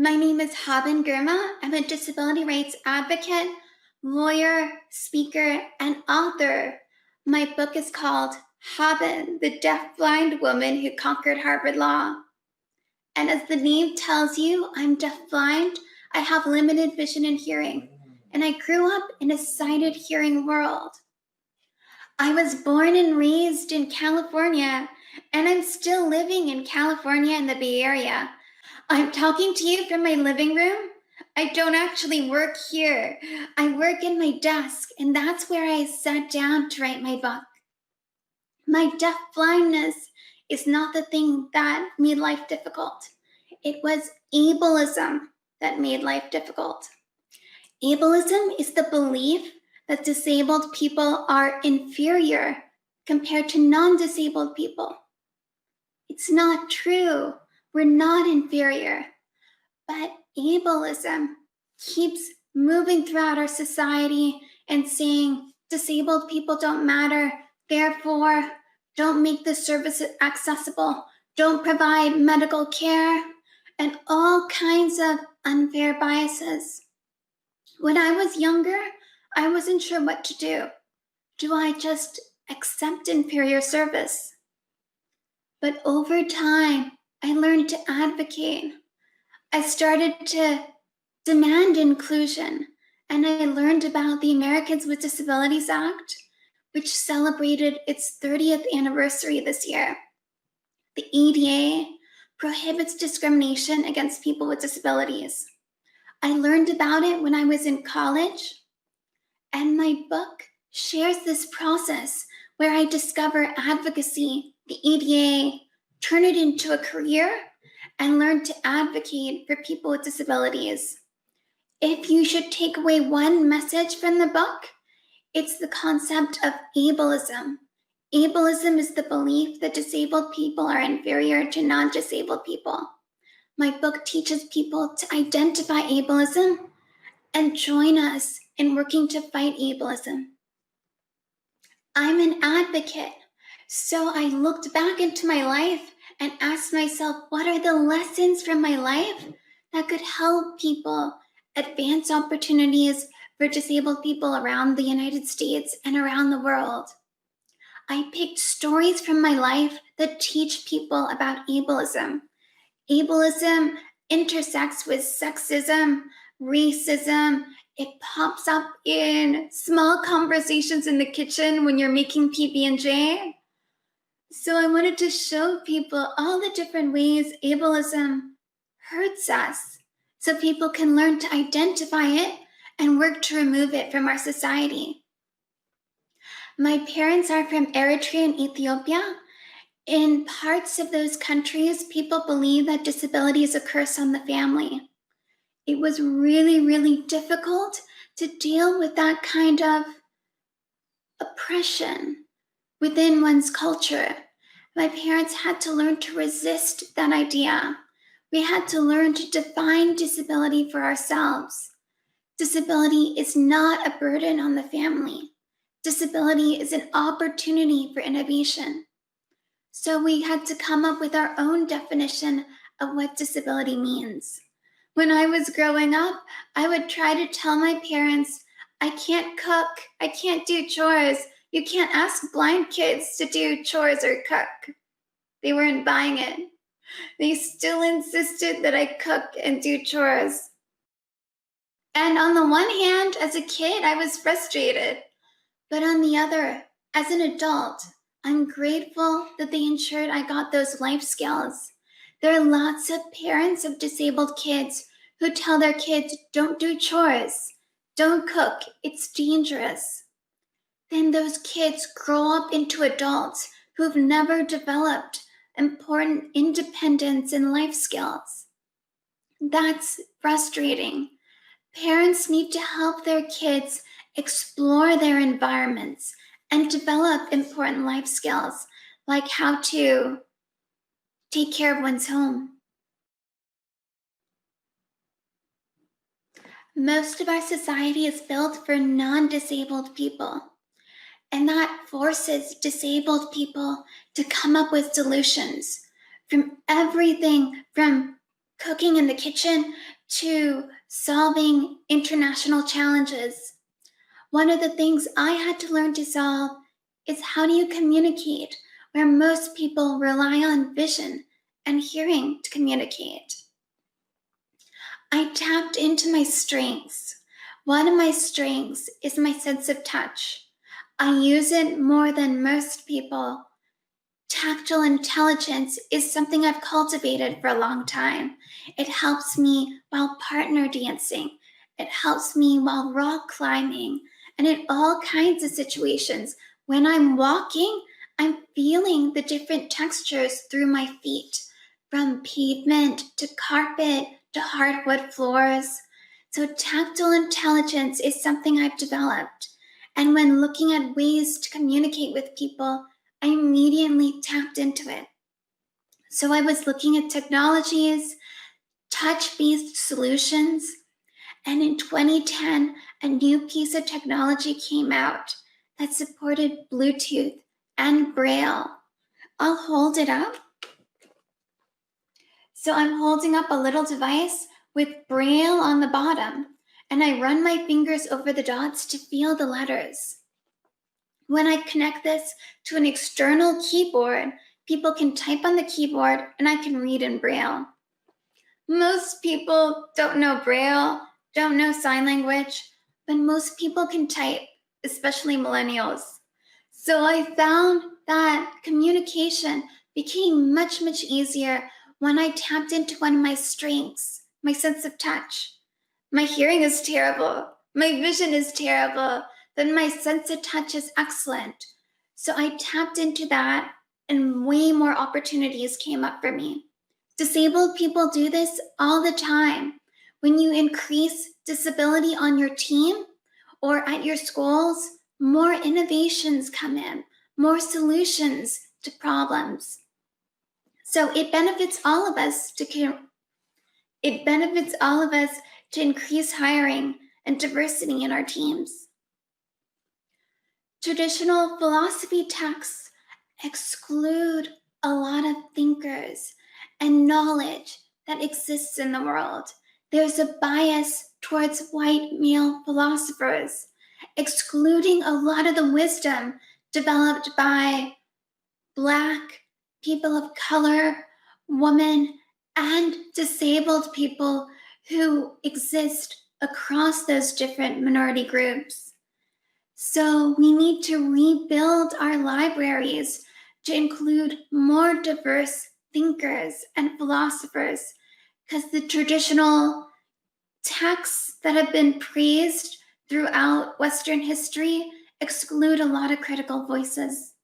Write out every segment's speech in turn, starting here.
My name is Haben Girma. I'm a disability rights advocate, lawyer, speaker, and author. My book is called Haben, the Deafblind Woman Who Conquered Harvard Law. And as the name tells you, I'm deafblind. I have limited vision and hearing, and I grew up in a sighted hearing world. I was born and raised in California, and I'm still living in California in the Bay Area. I'm talking to you from my living room. I don't actually work here. I work in my desk, and that's where I sat down to write my book. My deaf blindness is not the thing that made life difficult. It was ableism that made life difficult. Ableism is the belief that disabled people are inferior compared to non-disabled people. It's not true. We're not inferior. But ableism keeps moving throughout our society and saying disabled people don't matter, therefore don't make the service accessible, don't provide medical care, and all kinds of unfair biases. When I was younger, I wasn't sure what to do. Do I just accept inferior service? But over time, I learned to advocate. I started to demand inclusion, and I learned about the Americans with Disabilities Act, which celebrated its 30th anniversary this year. The ADA prohibits discrimination against people with disabilities. I learned about it when I was in college, and my book shares this process where I discover advocacy, the ADA, turn it into a career, and learn to advocate for people with disabilities. If you should take away one message from the book, it's the concept of ableism. Ableism is the belief that disabled people are inferior to non-disabled people. My book teaches people to identify ableism and join us in working to fight ableism. I'm an advocate, so I looked back into my life and asked myself, what are the lessons from my life that could help people advance opportunities for disabled people around the United States and around the world? I picked stories from my life that teach people about ableism. Ableism intersects with sexism, racism. It pops up in small conversations in the kitchen when you're making PB&J. So I wanted to show people all the different ways ableism hurts us so people can learn to identify it and work to remove it from our society. My parents are from Eritrea and Ethiopia. In parts of those countries, people believe that disability is a curse on the family. It was really, really difficult to deal with that kind of oppression within one's culture. My parents had to learn to resist that idea. We had to learn to define disability for ourselves. Disability is not a burden on the family. Disability is an opportunity for innovation. So we had to come up with our own definition of what disability means. When I was growing up, I would try to tell my parents, I can't cook, I can't do chores. You can't ask blind kids to do chores or cook. They weren't buying it. They still insisted that I cook and do chores. And on the one hand, as a kid, I was frustrated. But on the other, as an adult, I'm grateful that they ensured I got those life skills. There are lots of parents of disabled kids who tell their kids, don't do chores, don't cook, it's dangerous. Then those kids grow up into adults who've never developed important independence and life skills. That's frustrating. Parents need to help their kids explore their environments and develop important life skills, like how to take care of one's home. Most of our society is built for non-disabled people, and that forces disabled people to come up with solutions from everything from cooking in the kitchen to solving international challenges. One of the things I had to learn to solve is how do you communicate where most people rely on vision and hearing to communicate. I tapped into my strengths. One of my strengths is my sense of touch. I use it more than most people. Tactile intelligence is something I've cultivated for a long time. It helps me while partner dancing. It helps me while rock climbing and in all kinds of situations. When I'm walking, I'm feeling the different textures through my feet, from pavement to carpet to hardwood floors. So tactile intelligence is something I've developed. And when looking at ways to communicate with people, I immediately tapped into it. So I was looking at technologies, touch-based solutions, and in 2010, a new piece of technology came out that supported Bluetooth and Braille. I'll hold it up. So I'm holding up a little device with Braille on the bottom, and I run my fingers over the dots to feel the letters. When I connect this to an external keyboard, people can type on the keyboard and I can read in Braille. Most people don't know Braille, don't know sign language, but most people can type, especially millennials. So I found that communication became much, much easier when I tapped into one of my strengths, my sense of touch. My hearing is terrible. My vision is terrible. But my sense of touch is excellent. So I tapped into that and way more opportunities came up for me. Disabled people do this all the time. When you increase disability on your team or at your schools, more innovations come in, more solutions to problems. So it benefits all of us to increase hiring and diversity in our teams. Traditional philosophy texts exclude a lot of thinkers and knowledge that exists in the world. There's a bias towards white male philosophers, excluding a lot of the wisdom developed by Black, people of color, women, and disabled people who exist across those different minority groups. So we need to rebuild our libraries to include more diverse thinkers and philosophers, because the traditional texts that have been praised throughout Western history exclude a lot of critical voices.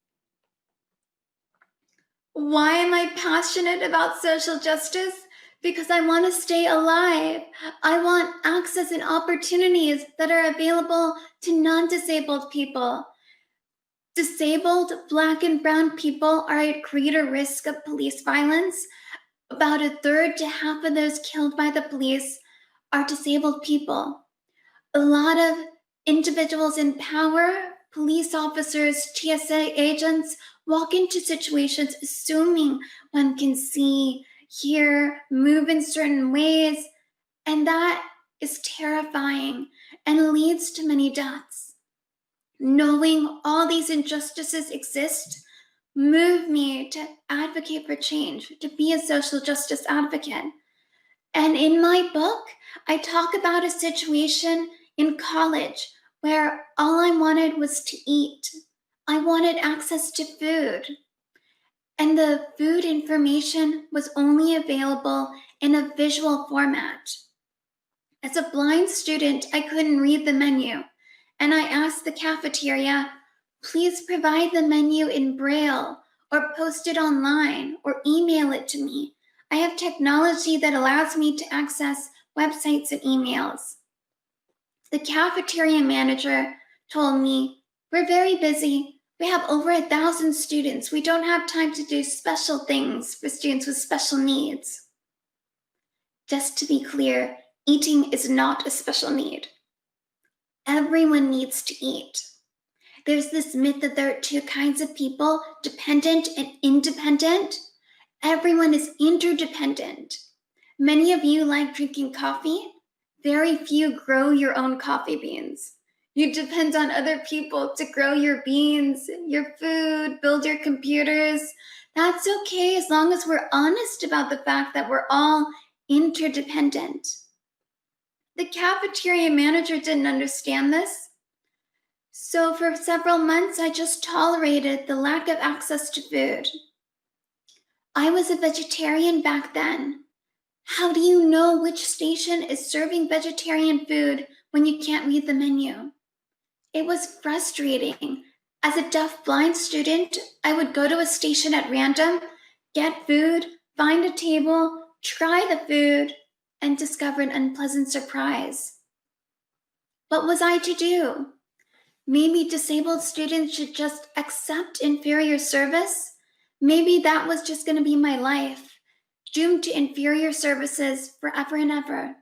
Why am I passionate about social justice? Because I want to stay alive. I want access and opportunities that are available to non-disabled people. Disabled Black and brown people are at greater risk of police violence. About a third to half of those killed by the police are disabled people. A lot of individuals in power, police officers, TSA agents, walk into situations assuming one can see, hear, move in certain ways, and that is terrifying and leads to many deaths. Knowing all these injustices exist moved me to advocate for change, to be a social justice advocate. And in my book, I talk about a situation in college where all I wanted was to eat. I wanted access to food. And the food information was only available in a visual format. As a blind student, I couldn't read the menu. And I asked the cafeteria, please provide the menu in Braille or post it online or email it to me. I have technology that allows me to access websites and emails. The cafeteria manager told me, we're very busy. We have over 1,000 students. We don't have time to do special things for students with special needs. Just to be clear, eating is not a special need. Everyone needs to eat. There's this myth that there are two kinds of people, dependent and independent. Everyone is interdependent. Many of you like drinking coffee. Very few grow your own coffee beans. You depend on other people to grow your beans, your food, build your computers. That's okay as long as we're honest about the fact that we're all interdependent. The cafeteria manager didn't understand this. So for several months, I just tolerated the lack of access to food. I was a vegetarian back then. How do you know which station is serving vegetarian food when you can't read the menu? It was frustrating. As a deaf-blind student, I would go to a station at random, get food, find a table, try the food, and discover an unpleasant surprise. What was I to do? Maybe disabled students should just accept inferior service? Maybe that was just going to be my life, doomed to inferior services forever and ever.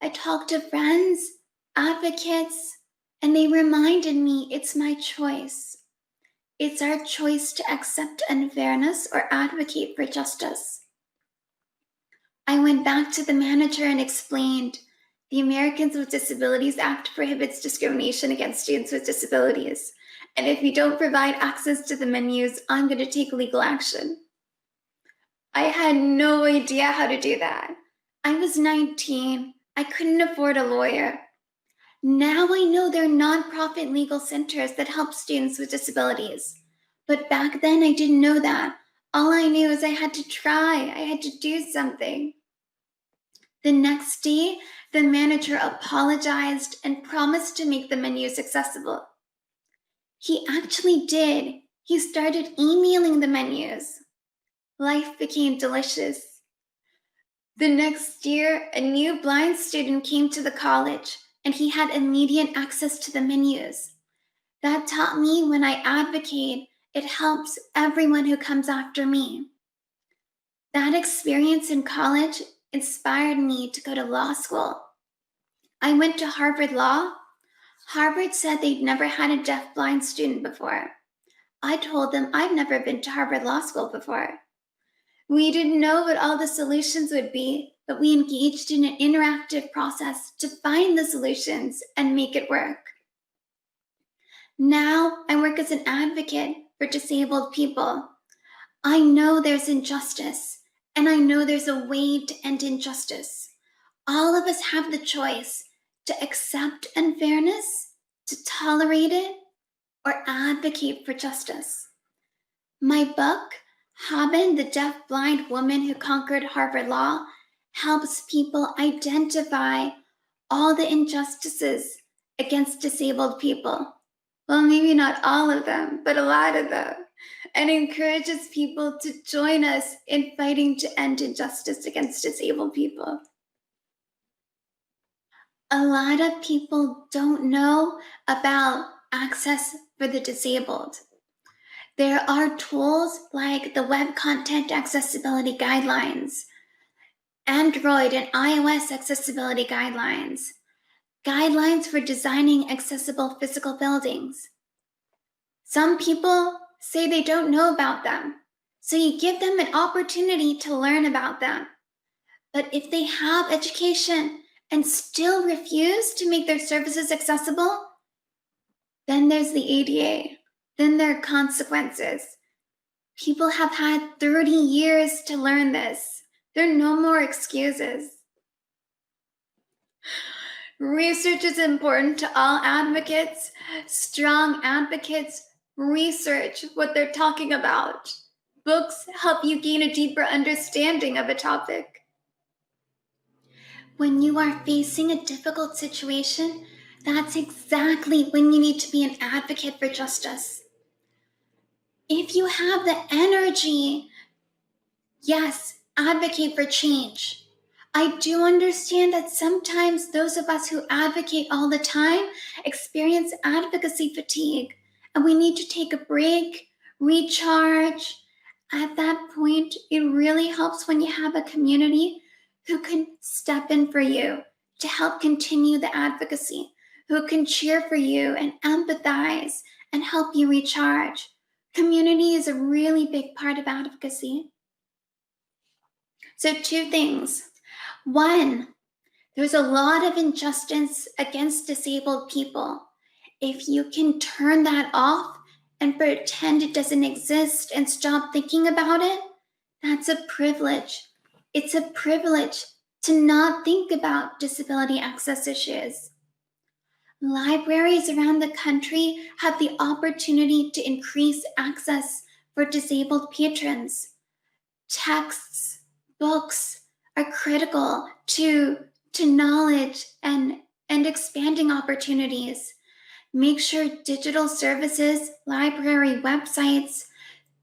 I talked to friends, advocates, and they reminded me it's my choice. It's our choice to accept unfairness or advocate for justice. I went back to the manager and explained, the Americans with Disabilities Act prohibits discrimination against students with disabilities. And if you don't provide access to the menus, I'm going to take legal action. I had no idea how to do that. I was 19. I couldn't afford a lawyer. Now I know they're nonprofit legal centers that help students with disabilities. But back then I didn't know that. All I knew is I had to try. I had to do something. The next day, the manager apologized and promised to make the menus accessible. He actually did. He started emailing the menus. Life became delicious. The next year, a new blind student came to the college, and he had immediate access to the menus. That taught me when I advocate, it helps everyone who comes after me. That experience in college inspired me to go to law school. I went to Harvard Law. Harvard said they'd never had a deaf-blind student before. I told them I'd never been to Harvard Law School before. We didn't know what all the solutions would be, but we engaged in an interactive process to find the solutions and make it work. Now I work as an advocate for disabled people. I know there's injustice, and I know there's a way to end injustice. All of us have the choice to accept unfairness, to tolerate it, or advocate for justice. My book, Haben, the Deaf-Blind Woman Who Conquered Harvard Law, helps people identify all the injustices against disabled people. Well, maybe not all of them, but a lot of them, and encourages people to join us in fighting to end injustice against disabled people. A lot of people don't know about access for the disabled. There are tools like the Web Content Accessibility Guidelines, Android and iOS accessibility guidelines, guidelines for designing accessible physical buildings. Some people say they don't know about them, so you give them an opportunity to learn about them. But if they have education and still refuse to make their services accessible, then there's the ADA. Then there are consequences. People have had 30 years to learn this. There are no more excuses. Research is important to all advocates. Strong advocates research what they're talking about. Books help you gain a deeper understanding of a topic. When you are facing a difficult situation, that's exactly when you need to be an advocate for justice. If you have the energy, yes, advocate for change. I do understand that sometimes those of us who advocate all the time experience advocacy fatigue, and we need to take a break, recharge. At that point, it really helps when you have a community who can step in for you to help continue the advocacy, who can cheer for you and empathize and help you recharge. Community is a really big part of advocacy. So, two things. One, there's a lot of injustice against disabled people. If you can turn that off and pretend it doesn't exist and stop thinking about it, that's a privilege. It's a privilege to not think about disability access issues. Libraries around the country have the opportunity to increase access for disabled patrons. Texts, books are critical to knowledge and expanding opportunities. Make sure digital services, library websites,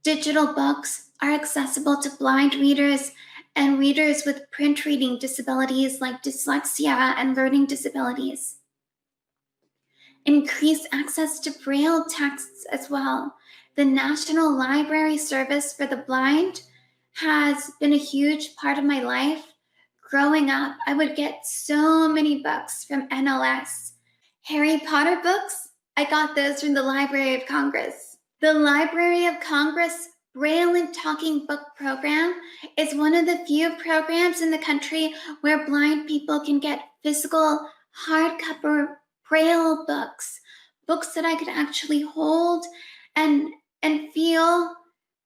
digital books are accessible to blind readers and readers with print reading disabilities like dyslexia and learning disabilities. Increase access to Braille texts as well. The National Library Service for the Blind has been a huge part of my life. Growing up, I would get so many books from NLS. Harry Potter books, I got those from the Library of Congress. The Library of Congress Braille and Talking Book Program is one of the few programs in the country where blind people can get physical hardcover Braille books, books that I could actually hold and feel.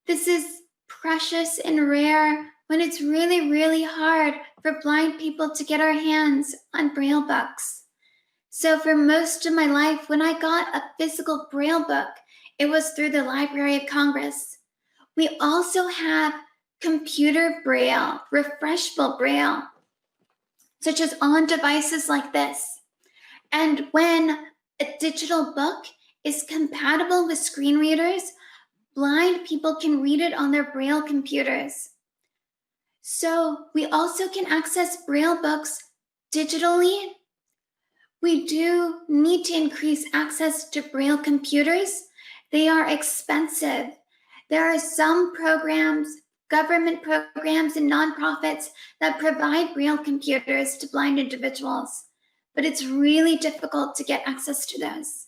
This is precious and rare when it's really, really hard for blind people to get our hands on Braille books. So for most of my life, when I got a physical Braille book, it was through the Library of Congress. We also have computer Braille, refreshable Braille, such as on devices like this. And when a digital book is compatible with screen readers, blind people can read it on their Braille computers. So we also can access Braille books digitally. We do need to increase access to Braille computers. They are expensive. There are some programs, government programs and nonprofits that provide Braille computers to blind individuals, but it's really difficult to get access to those.